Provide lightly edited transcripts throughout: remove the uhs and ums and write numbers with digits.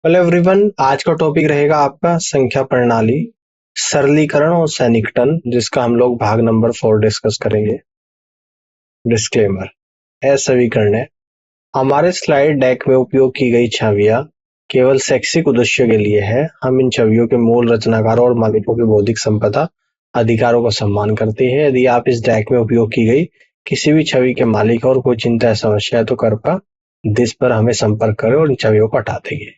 Hello everyone, आज का topic रहेगा आपका संख्या प्रणाली, सरलीकरण और सैनिकटन, जिसका हम लोग भाग नंबर 4 डिस्कस करेंगे। डिस्क्लेमर। सभी हमारे स्लाइड डेक में उपयोग की गई छवियां केवल शैक्षिक उद्देश्य के लिए है। हम इन छवियों के मूल रचनाकारों और मालिकों की बौद्धिक संपदा अधिकारों का सम्मान करते हैं। यदि आप इस डेक में उपयोग की गई किसी भी छवि के मालिक और कोई चिंता या समस्या है तो कृपया दिस पर हमें संपर्क करें और इन छवियों को हटा देंगे।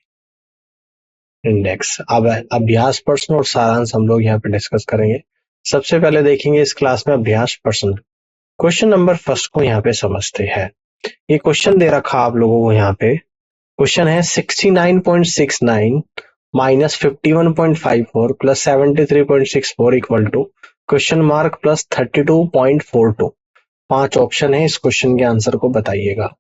इंडेक्स। अब अभ्यास प्रश्न और सारांश हम लोग यहाँ पे डिस्कस करेंगे। सबसे पहले देखेंगे इस क्लास में अभ्यास प्रश्न। क्वेश्चन नंबर फर्स्ट को यहाँ पे समझते हैं। ये क्वेश्चन दे रखा आप लोगों को यहाँ पे। क्वेश्चन है 69.69 minus 51.54 plus 73.64 equal to question mark plus 32.42। 5 option है, इस क्वेश्चन के आंसर को बताइएगा।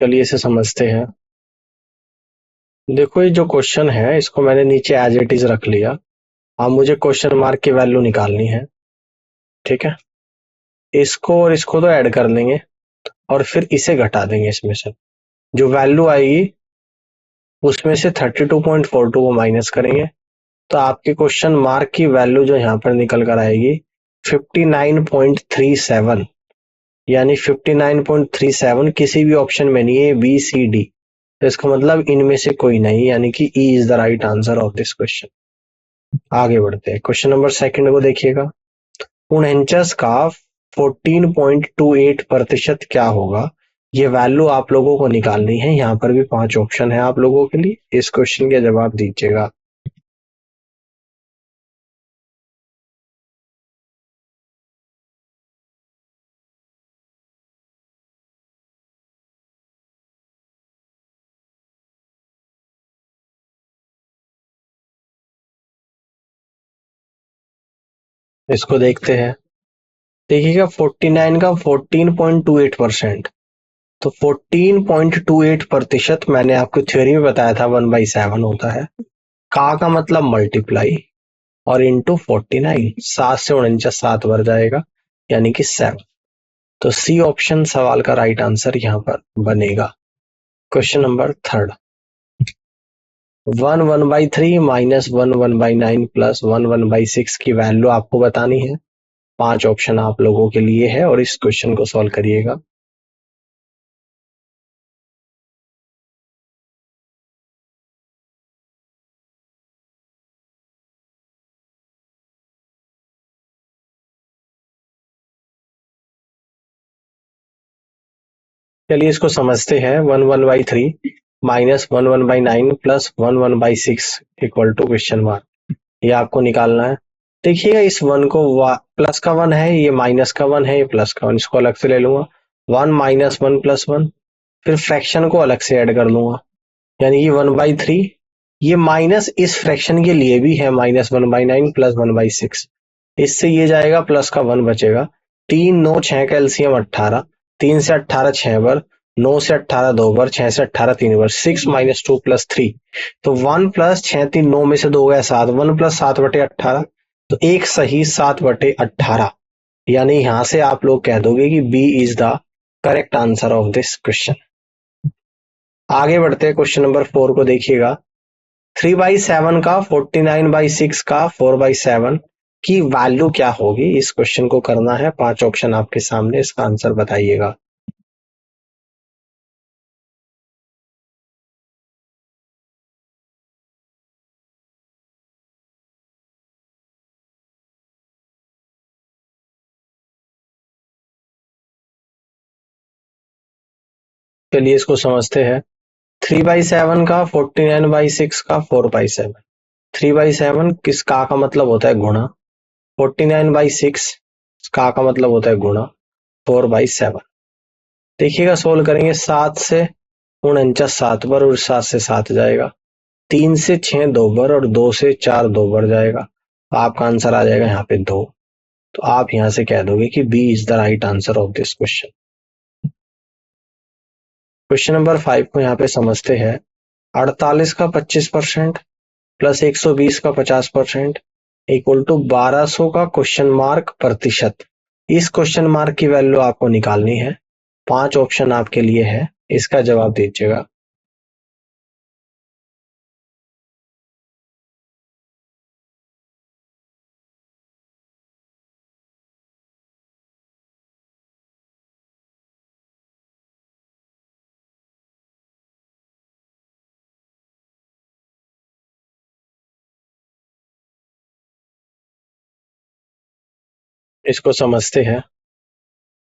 चलिए इसे समझते हैं। देखो, ये जो क्वेश्चन है इसको मैंने नीचे एज इट इज रख लिया। अब मुझे क्वेश्चन मार्क की वैल्यू निकालनी है। ठीक है, इसको और इसको तो ऐड कर लेंगे और फिर इसे घटा देंगे। इसमें से जो वैल्यू आएगी उसमें से 32.42 को माइनस करेंगे तो आपके क्वेश्चन मार्क की वैल्यू जो यहाँ पर निकल कर आएगी 59.37। यानी 59.37 किसी भी ऑप्शन में नहीं है, बी सी डी। तो इसका मतलब इनमें से कोई नहीं, यानी कि E is the right answer of this question. आगे बढ़ते हैं, क्वेश्चन नंबर सेकंड को देखिएगा। 49 का 14.28% क्या होगा? ये वैल्यू आप लोगों को निकालनी है। यहाँ पर भी 5 ऑप्शन है आप लोगों के लिए, इस क्वेश्चन के जवाब दीजिएगा। इसको देखते हैं। देखिएगा, 49 का 14.28%। तो 14.28% मैंने आपको थ्योरी में बताया था 1/7 होता है। का मतलब मल्टीप्लाई और इंटू 49, 7 से 49 7 बार जाएगा, यानी कि 7। तो सी ऑप्शन सवाल का राइट आंसर यहाँ पर बनेगा। Question number third. 1/3 minus 1/9 plus 1/6 की वैल्यू आपको बतानी है। 5 ऑप्शन आप लोगों के लिए है और इस क्वेश्चन को सॉल्व करिएगा। चलिए इसको समझते हैं। 1/3 minus 1/9 plus 1/6 equal to question mark, ये आपको निकालना है। देखिएगा, इस वन को प्लस का वन है, ये माइनस का वन है, ये प्लस का वन, इसको अलग से ले लूंगा। 1 माइनस 1 प्लस 1, फिर फ्रैक्शन को अलग से ऐड कर लूंगा, यानी कि 1/3। ये माइनस इस फ्रैक्शन के लिए भी है, माइनस 1/9 प्लस 1/6। इससे ये जाएगा, प्लस का 1 बचेगा। 3 9 6 का एलसीएम 18। 3 से 18 6 बार, 9 से 18 2 बार, 6 से 18 3 बार, 6 माइनस 2 प्लस 3। तो 1 प्लस 6 3 9 में से 2 गया 7, 1 प्लस 7/18। तो एक सही 7/18, यानी यहां से आप लोग कह दोगे कि B is the correct answer of this question. आगे बढ़ते हैं, क्वेश्चन नंबर 4 को देखिएगा। 3/7 का 49/6 का 4/7 की वैल्यू क्या होगी? इस क्वेश्चन को करना है। 5 ऑप्शन आपके सामने, इसका आंसर बताइएगा। चलिए इसको समझते हैं। 3/7 का 49/6 का 4/7। 3/7 किस का मतलब होता है गुणा। 49/6 का मतलब होता है गुणा 4/7। देखिएगा, सोल्व करेंगे। 7 से 49 7 बार और 7 से 7 जाएगा। 3 से 6 2 बार और 2 से 4 2 बार जाएगा। तो आपका आंसर आ जाएगा यहाँ पे 2। तो आप यहां से कह दोगे कि B is the right answer of this question. Question number 5 को यहाँ पे समझते हैं। 48 का 25% प्लस 120 का 50% इक्वल टू 1200 का क्वेश्चन मार्क प्रतिशत। इस क्वेश्चन मार्क की वैल्यू आपको निकालनी है। 5 ऑप्शन आपके लिए है, इसका जवाब दीजिएगा। इसको समझते हैं।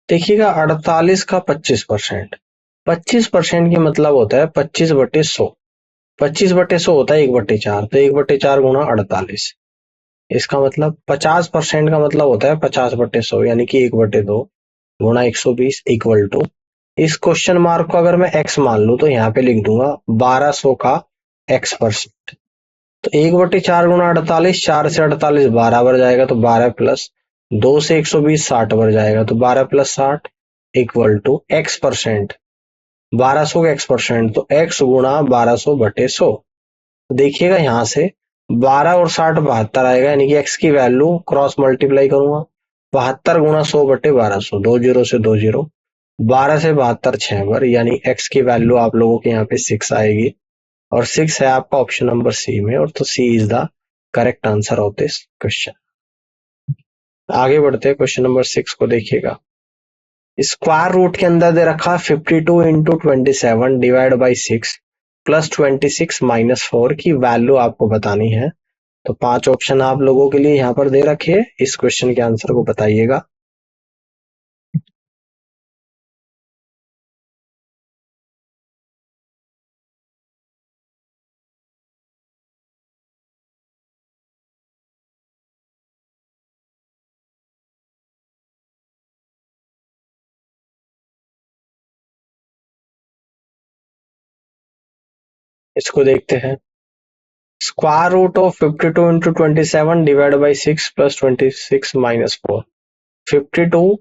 देखिएगा 48 का 25%, 25% की मतलब होता है 25/100। 25/100 होता है 1/4, तो 1/4 गुणा 48। इसका मतलब 50% का मतलब होता है 50/100 यानी कि 1/2 गुणा 120 इक्वल टू, इस क्वेश्चन मार्क को अगर मैं x मान लूं तो यहाँ पे लिख दूंगा 1200 का x%। तो 1/4 गुणा 48, 4 से 48 12 बढ़ जाएगा तो 12 प्लस 2 से 120 60 बढ़ जाएगा तो 12 प्लस 60 इक्वल टू x%। 1200 का x%, तो x गुणा 1200/100। देखिएगा यहाँ से 12 और 60 72 आएगा, यानी कि x की वैल्यू क्रॉस मल्टीप्लाई करूंगा 72 गुणा 100/1200, 2 जीरो से 2 जीरो, 12 से 72 6 बार, यानी x की वैल्यू आप लोगों के यहाँ पे 6 आएगी और 6 है आपका ऑप्शन नंबर सी में, और तो C is the correct answer of this question. आगे बढ़ते हैं, क्वेश्चन नंबर 6 को देखिएगा। स्क्वायर रूट के अंदर दे रखा 52 into 27 divide by 6 plus 26 minus 4 की वैल्यू आपको बतानी है। तो 5 ऑप्शन आप लोगों के लिए यहाँ पर दे रखे, इस क्वेश्चन के आंसर को बताइएगा। इसको देखते हैं। Square root of 52 into 27 divide by 6 plus 26 minus 4। 52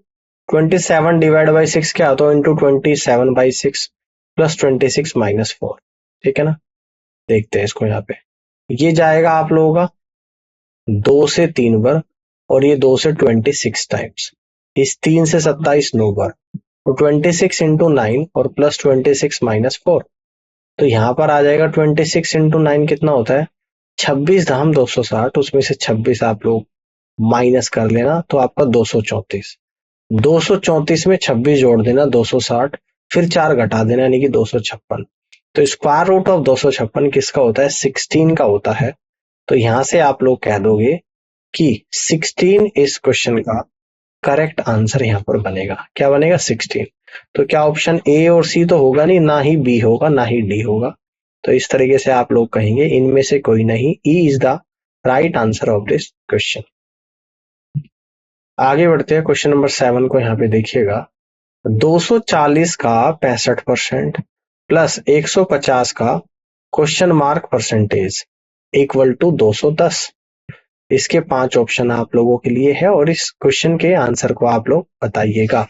27 divide by 6 क्या होता है, इंटू 27/6 प्लस 26 माइनस 4। ठीक है ना, देखते हैं इसको। यहाँ पे ये जाएगा आप लोगों का 2 से 3 बार, और ये 2 से 26 टाइम्स, इस 3 से 27 9 बार, तो 26 इंटू 9 और प्लस 26 माइनस 4। तो यहाँ पर आ जाएगा 26 इंटू 9 कितना होता है, 26 धाम 260, उसमें से 26 आप लोग माइनस कर लेना तो आपका 234। 234 में 26 जोड़ देना 260, फिर 4 घटा देना यानी कि 256। तो स्क्वायर रूट ऑफ 256 किसका होता है, 16 का होता है। तो यहां से आप लोग कह दोगे कि 16 इस क्वेश्चन का करेक्ट आंसर यहाँ पर बनेगा। क्या बनेगा, 16। तो क्या ऑप्शन ए और सी तो होगा नहीं, ना ही बी होगा ना ही डी होगा। तो इस तरीके से आप लोग कहेंगे इनमें से कोई नहीं, E is the right answer of this question. आगे बढ़ते हैं, क्वेश्चन नंबर 7 को यहाँ पे देखिएगा। 240 का 65% प्लस 150 का question mark percentage equal to 210। इसके 5 ऑप्शन आप लोगों के लिए है और इस क्वेश्चन के आंसर को आप लोग बताइएगा।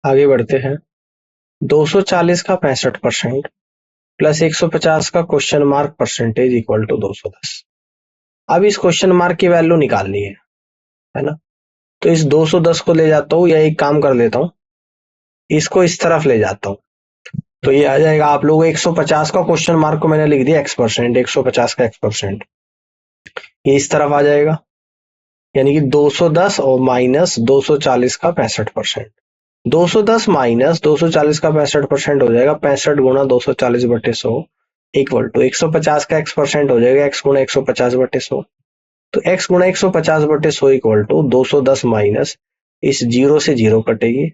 आगे बढ़ते हैं। 240 का 65% प्लस 150 का question mark percentage equal to 210। अब इस क्वेश्चन मार्क की वैल्यू निकालनी है ना। तो इस 210 को ले जाता हूं, या एक काम कर लेता हूं, इसको इस तरफ ले जाता हूं। तो ये आ जाएगा आप लोग 150 का क्वेश्चन मार्क को मैंने लिख दिया x%, 150 का x%, ये इस तरफ आ जाएगा, यानी कि 210 और माइनस 240 का 65%। 210 माइनस 240 का 65% हो जाएगा 65 गुणा 240/100 इक्वल टू 150 का x% हो जाएगा x गुणा 150/100। तो x गुणा 150/100 इक्वल टू 210 माइनस, इस जीरो से जीरो कटेगी,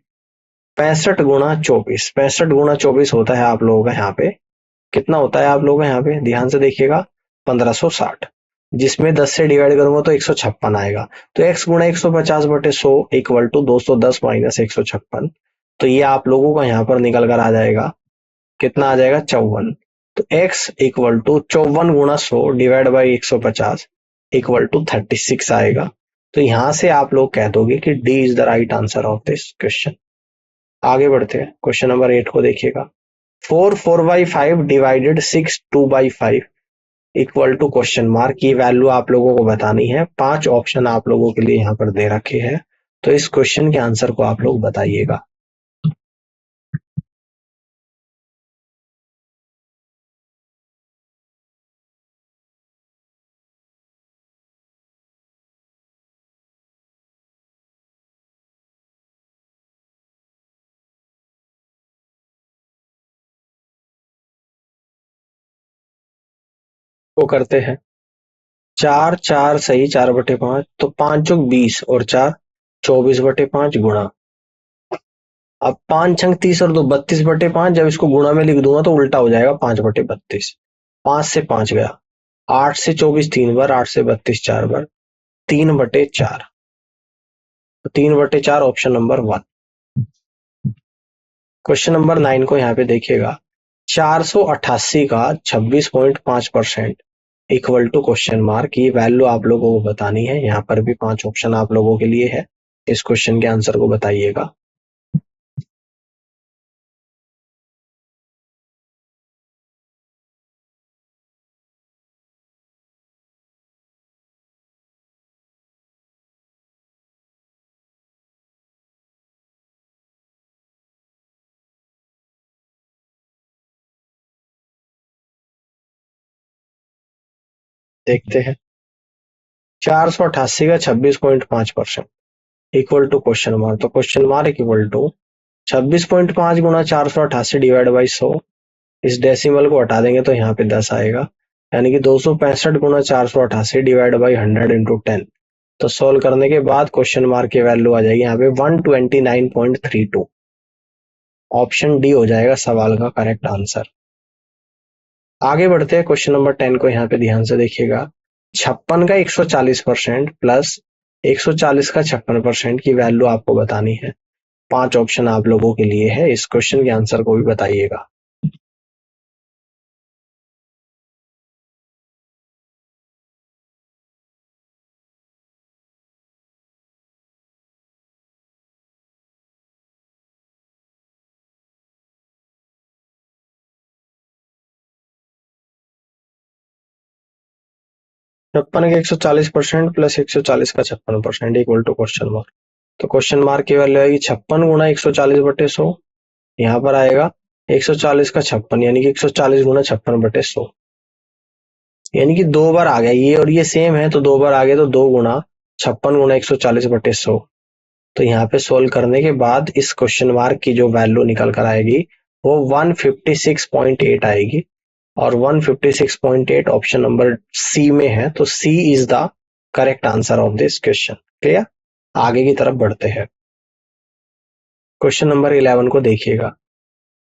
65 गुणा 24। 65 गुणा 24 होता है आप लोगों का यहाँ पे, कितना होता है आप लोगों का यहाँ पे, ध्यान से देखिएगा, 1560, जिसमें 10 से डिवाइड करूंगा तो 156 आएगा। तो x गुणा 150/100 इक्वल टू 210 माइनस 156। तो ये आप लोगों का यहाँ पर निकल कर आ जाएगा, कितना आ जाएगा 54। तो x इक्वल टू 54 गुणा 100 डिवाइड बाई 150 इक्वल टू 36 आएगा। तो यहां से आप लोग कह दोगे कि D is the right answer of this question. आगे बढ़ते हैं, क्वेश्चन नंबर 8 को देखिएगा। 4/5 divided 6 2/5 equal to question mark. ये वैल्यू आप लोगों को बतानी है। 5 ऑप्शन आप लोगों के लिए यहाँ पर दे रखे हैं, तो इस क्वेश्चन के आंसर को आप लोग बताइएगा। वो करते हैं, 4 4 सही 4/5, तो 5 चौक 20 और 4 24/5 गुणा। अब 5 छंग 30 और 2 32/5, जब इसको गुणा में लिख दूंगा तो उल्टा हो जाएगा 5/32। 5 से 5 गया, 8 से 24 3 बार, 8 से 32 4 बार, 3/4। 3/4 ऑप्शन नंबर 1। क्वेश्चन नंबर 9 को यहाँ पे देखिएगा। 488 का 26.5% इक्वल टू क्वेश्चन मार्क। ये वैल्यू आप लोगों को बतानी है। यहाँ पर भी 5 ऑप्शन आप लोगों के लिए है, इस क्वेश्चन के आंसर को बताइएगा। देखते हैं, 488 का 26.5% इक्वल टू क्वेश्चन मार्क। तो क्वेश्चन मार्क इक्वल टू 26.5 गुणा 488 डिवाइड बाई 100। इस डेसिमल को हटा देंगे तो यहाँ पे 10 आएगा, यानी कि 265 गुणा 488 डिवाइड बाई 100 इंटू 10। तो सोल्व करने के बाद क्वेश्चन मार्क की वैल्यू आ जाएगी यहाँ पे 129.32। ऑप्शन डी हो जाएगा सवाल का करेक्ट आंसर। आगे बढ़ते हैं, क्वेश्चन नंबर 10 को यहाँ पे ध्यान से देखिएगा। 56 का 140% प्लस 140 का 56% की वैल्यू आपको बतानी है। 5 ऑप्शन आप लोगों के लिए है, इस क्वेश्चन के आंसर को भी बताइएगा। छप्पन का 140% प्लस 140 का 56% इक्वल टू क्वेश्चन मार्क। तो क्वेश्चन मार्क की वैल्यू आएगी 56 गुणा 140/100। यहाँ पर आएगा 140 का 56, यानी कि 140 गुणा 56/100, यानी कि 2 बार आ गया ये और ये सेम है, तो 2 बार आ गया, तो 2 गुणा 56 गुणा 140/100। तो यहाँ पे सोल्व करने के बाद इस क्वेश्चन मार्क की जो वैल्यू निकल कर आएगी वो 156.8 आएगी, और 156.8 ऑप्शन नंबर सी में है। तो C is the correct answer of this question. Clear? आगे की तरफ बढ़ते हैं, क्वेश्चन नंबर 11 को देखिएगा।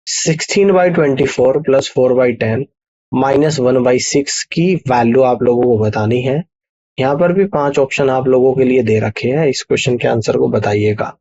16/24 प्लस 4/10 माइनस 1/6 की वैल्यू आप लोगों को बतानी है। यहाँ पर भी 5 ऑप्शन आप लोगों के लिए दे रखे हैं, इस क्वेश्चन के आंसर को बताइएगा।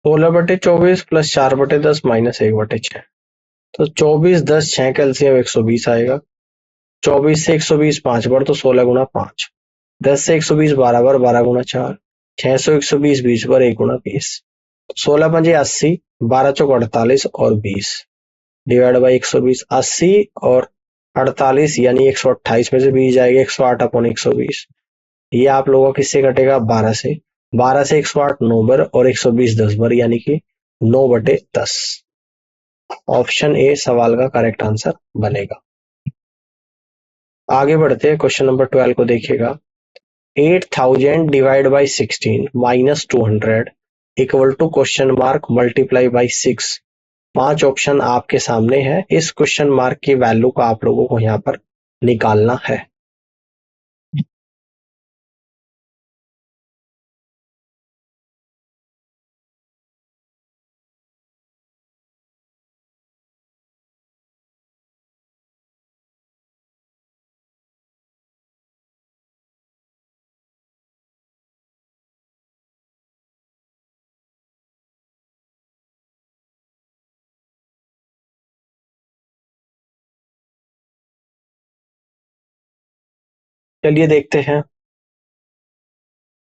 16/24 प्लस 4/10 माइनस 1/6। तो 24 10 6 का एलसीएम 120 आएगा। 24 से 120 5 बार, तो 16 गुणा 5। 10 से 120 12 बार, 12 गुणा 4। 6 से 120 20 बार, 1 गुणा 20। 16 पंजे 80, 12 चौक 48 और 20 डिवाइड बाई 120। 80 और 48 यानी 128 में से 20 जाएगा, 108/120। ये आप लोगों का किससे कटेगा? 12 से। 12 से 108 9 बार और 120 10 बार, यानी कि 9/10। ऑप्शन ए सवाल का करेक्ट आंसर बनेगा। आगे बढ़ते हैं, क्वेश्चन नंबर 12 को देखिएगा। 8000 divide by 16 minus 200 equal to question mark multiply by 6। 5 option आपके सामने है। इस क्वेश्चन मार्क की वैल्यू को आप लोगों को यहाँ पर निकालना है। चलिए देखते हैं।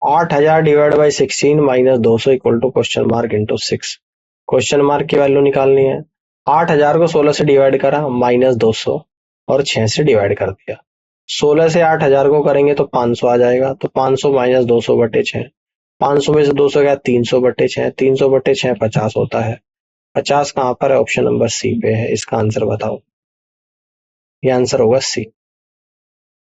8000 divide by 16 minus 200 equal to question mark into 6। Question mark की वैल्यू निकालनी है। 8000 को 16 से डिवाइड करा, माइनस 200 और 6 से डिवाइड कर दिया। 16 से 8000 को करेंगे तो 500 आ जाएगा, तो 500 माइनस 200 बटे 6। 500 में से 200 गया, 300 बटे 6। 300 बटे 6 50 होता है। 50 कहाँ पर है? ऑप्शन नंबर सी पे है। इसका आंसर बताओ। ये आंसर होगा सी।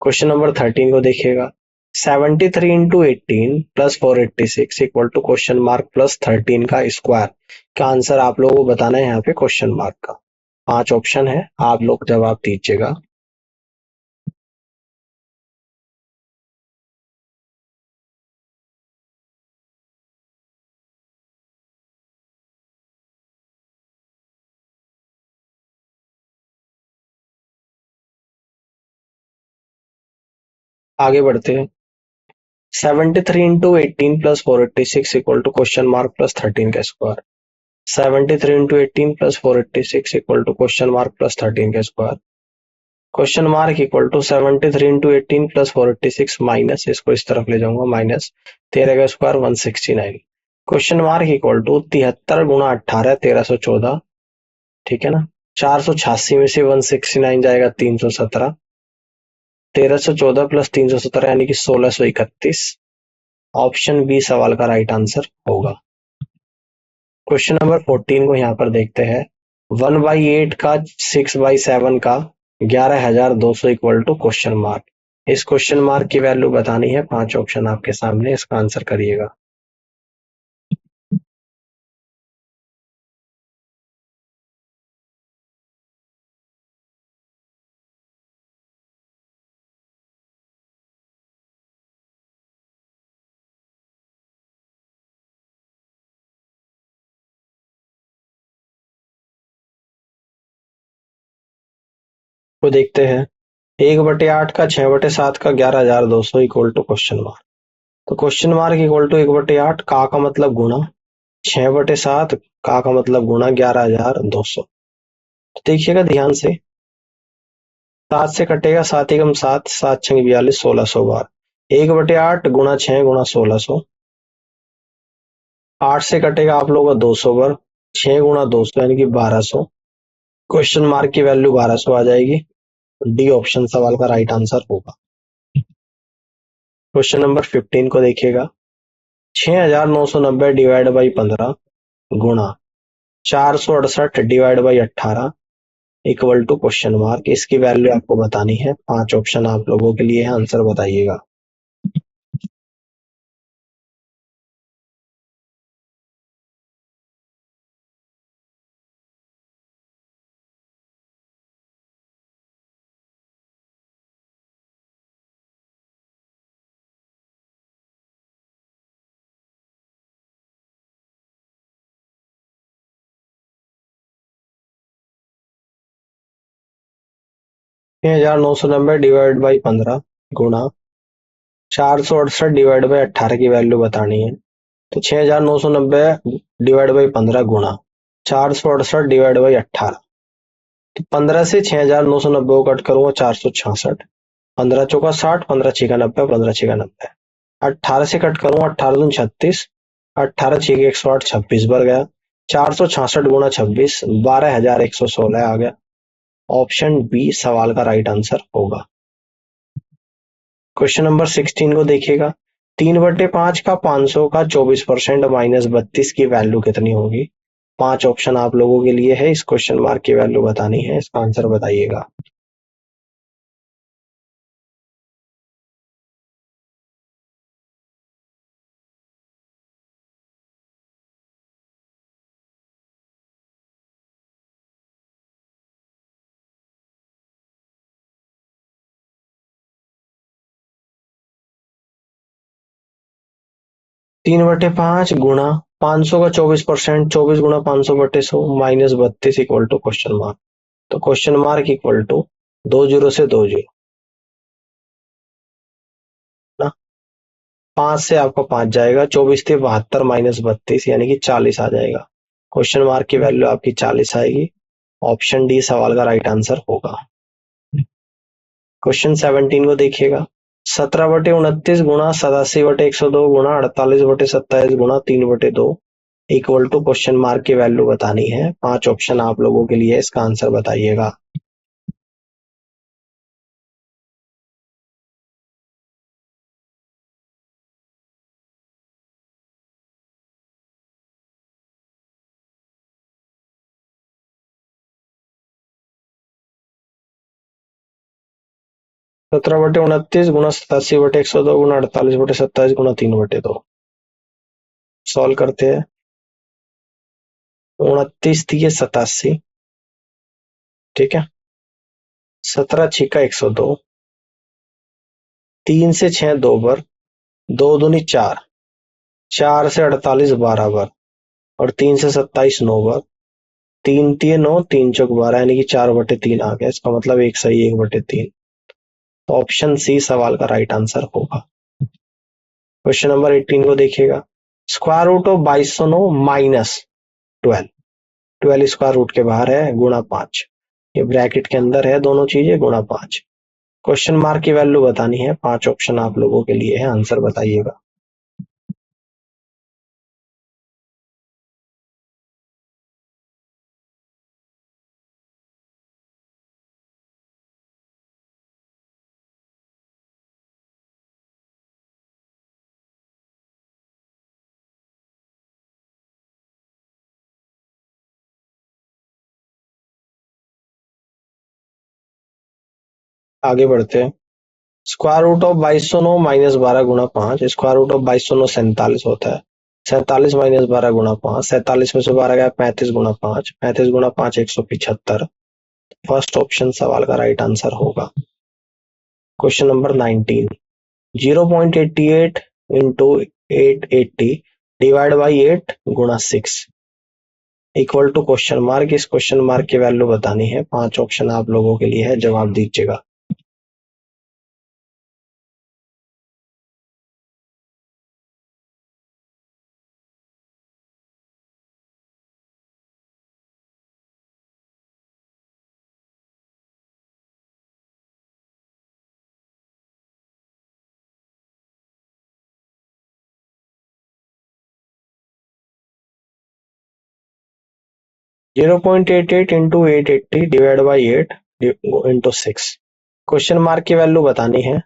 क्वेश्चन नंबर 13 को देखिएगा। 73 into 18 plus 486 equal to question mark plus 13 का स्क्वायर का आंसर आप लोगों को बताना है यहाँ पे क्वेश्चन मार्क का। 5 ऑप्शन है, आप लोग जवाब दीजिएगा। आगे बढ़ते हैं। 73 into 18 plus 486 equal to question mark plus 13 का square. 73 into 18 plus 486 equal to question mark plus 13 का square. Question mark equal to 73 into 18 plus 486 minus, इसको इस तरफ ले जाऊंगा, माइनस 13 का square 169। Question mark equal to 73 गुणा 18 1314, ठीक है ना। 486 में से 169 जाएगा 317। 1314 प्लस 317 यानी कि 1631। ऑप्शन बी सवाल का राइट आंसर होगा। क्वेश्चन नंबर 14 को यहाँ पर देखते हैं। 1/8 का 6/7 का 11200 इक्वल टू क्वेश्चन मार्क। इस क्वेश्चन मार्क की वैल्यू बतानी है। 5 ऑप्शन आपके सामने, इसका आंसर करिएगा। तो देखते हैं। 1/8 का 6/7 का 11200 इक्वल टू क्वेश्चन मार्क। तो क्वेश्चन मार्क इक्वल टू 1/8 का मतलब गुणा 6/7 का मतलब गुणा 11200। तो देखिएगा ध्यान से। 7 से कटेगा 7 एकम 7, 7 छंग 42, 1600 बार। 1/8 गुणा 6 गुणा 1600। 8 से कटेगा आप लोगों का 200 बार। 6 गुणा 200 यानी कि 1200। क्वेश्चन मार्क की वैल्यू 1200 आ जाएगी। डी ऑप्शन सवाल का राइट आंसर होगा। क्वेश्चन नंबर 15 को देखिएगा। 6990 डिवाइड बाई 15 गुणा 468 divide by 18 equal to question mark. इसकी वैल्यू आपको बतानी है। 5 ऑप्शन आप लोगों के लिए है, आंसर बताइएगा। छह हजार नौ सौ नब्बे डिवाइड बाई 15 गुणा 468 डिवाइड बाई 18 की वैल्यू बतानी है। तो 6990 डिवाइड बाई 15 गुणा 468 डिवाइड बाई 18। तो 15 से 6990 को कट करूंगा 466। 15 चौका 60, 15 छिका 90, 15 छिका 90। 18 से कट करूंगा 18 दूनी 36, 18 छिके 108, 26 बार गया। 466 गुणा 26 12116 आ गया। ऑप्शन बी सवाल का राइट आंसर होगा। क्वेश्चन नंबर 16 को देखिएगा। 3/5 का 500 का 24% माइनस 32 की वैल्यू कितनी होगी? 5 ऑप्शन आप लोगों के लिए है, इस क्वेश्चन मार्क की वैल्यू बतानी है, इसका आंसर बताइएगा। तीन बटे पांच गुणा 500 का 24%, 24 गुणा 500/100 -32 इक्वल टू क्वेश्चन मार्क। तो क्वेश्चन मार्क इक्वल टू 20 से 20 ना, 5 से आपका 5 जाएगा, 24 से 72 -32 यानी कि 40 आ जाएगा। क्वेश्चन मार्क की वैल्यू आपकी 40 आएगी। ऑप्शन डी सवाल का राइट आंसर होगा। क्वेश्चन 17 को देखिएगा। 17/29 गुणा 87/102 गुणा 48/27 गुणा 3/2 इक्वल टू क्वेश्चन मार्क की वैल्यू बतानी है। 5 ऑप्शन आप लोगों के लिए है, इसका आंसर बताइएगा। सत्रह बटे उनतीस गुणा 87/102 गुणा 48/27 गुणा 3/2 सॉल्व करते हैं। 29 × 87, ठीक है। 17×6 = 102, 3 से 6 2 बार, 2×2 = 4, 4 से 48 12 बार और 3 से 27 9 बार, 3×3 = 9, 3×4 = 12 यानी कि 4/3 आ गया। इसका मतलब एक सही 1/3। तो ऑप्शन सी सवाल का राइट आंसर होगा। क्वेश्चन नंबर 18 को देखिएगा। Square root of 2209 -12, 12 square root के बाहर है, गुणा 5, ये ब्रैकेट के अंदर है, दोनों चीजें गुणा 5। क्वेश्चन मार्क की वैल्यू बतानी है। 5 ऑप्शन आप लोगों के लिए है, आंसर बताइएगा। आगे बढ़ते हैं। स्क्वायर रूट ऑफ 2209 -12 गुणा 5, स्क्वायर रूट ऑफ 2209 47 होता है। 47 -12 गुणा 5, 47 में से 12 गया, 35 गुणा 5, 35 गुणा 5 175। फर्स्ट ऑप्शन सवाल का राइट आंसर होगा। Question number 19। 0.88 into 880 divide by 8 गुणा 6 इक्वल टू क्वेश्चन मार्क। इस क्वेश्चन मार्क की वैल्यू बतानी है। 5 ऑप्शन आप लोगों के लिए है, जवाब दीजिएगा। Zero point eight eight into 880 divide by 8 into 6, question mark की वैल्यू बतानी है।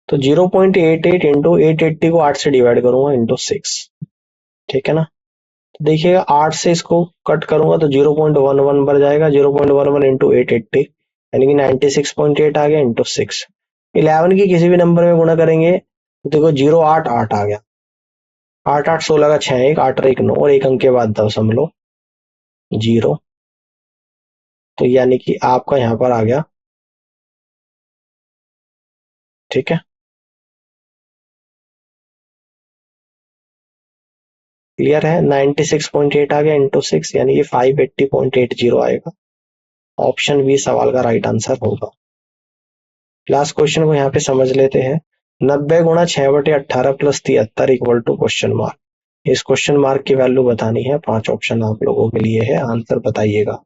तो 0.88 इंटू 880 को 8 से डिवाइड करूंगा इंटू 6, ठीक है ना। तो देखिएगा 8 से इसको कट करूंगा तो 0.11 बढ़ जाएगा। 0.11 इंटू 880 यानी कि 96.8 आ गया इंटू 6। 11 की किसी भी नंबर में गुणा करेंगे तो देखो 088 आ गया। 8 8 16 का 6 1 8 और 1 9 और एक अंक के बाद दशमलव 0, तो यानी कि आपका यहाँ पर आ गया, ठीक है। क्लियर है। 96.8 आ गया इंटू 6 यानी कि 580.80 आएगा। ऑप्शन बी सवाल का राइट आंसर होगा। लास्ट क्वेश्चन को यहाँ पे समझ लेते हैं। 90 गुणा 6/18 प्लस 73 इक्वल टू क्वेश्चन मार्क। इस क्वेश्चन मार्क की वैल्यू बतानी है। 5 ऑप्शन आप लोगों के लिए है, आंसर बताइएगा।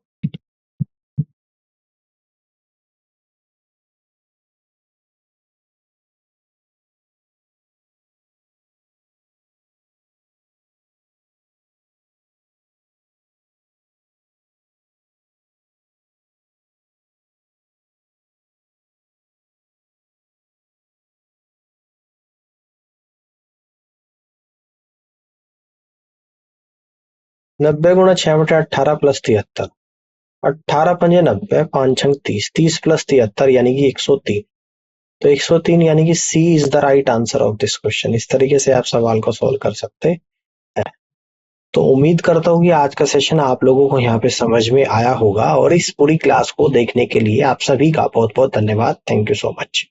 90 गुणा 6/18 प्लस 73, 18 पंजे 90, 5 छंग 30, 30 प्लस 73 यानी कि 103। तो 103 यानी कि C is the right answer of this question. इस तरीके से आप सवाल को सोल्व कर सकते हैं। तो उम्मीद करता हूँ कि आज का सेशन आप लोगों को यहाँ पे समझ में आया होगा, और इस पूरी क्लास को देखने के लिए आप सभी का बहुत बहुत धन्यवाद। Thank you so much.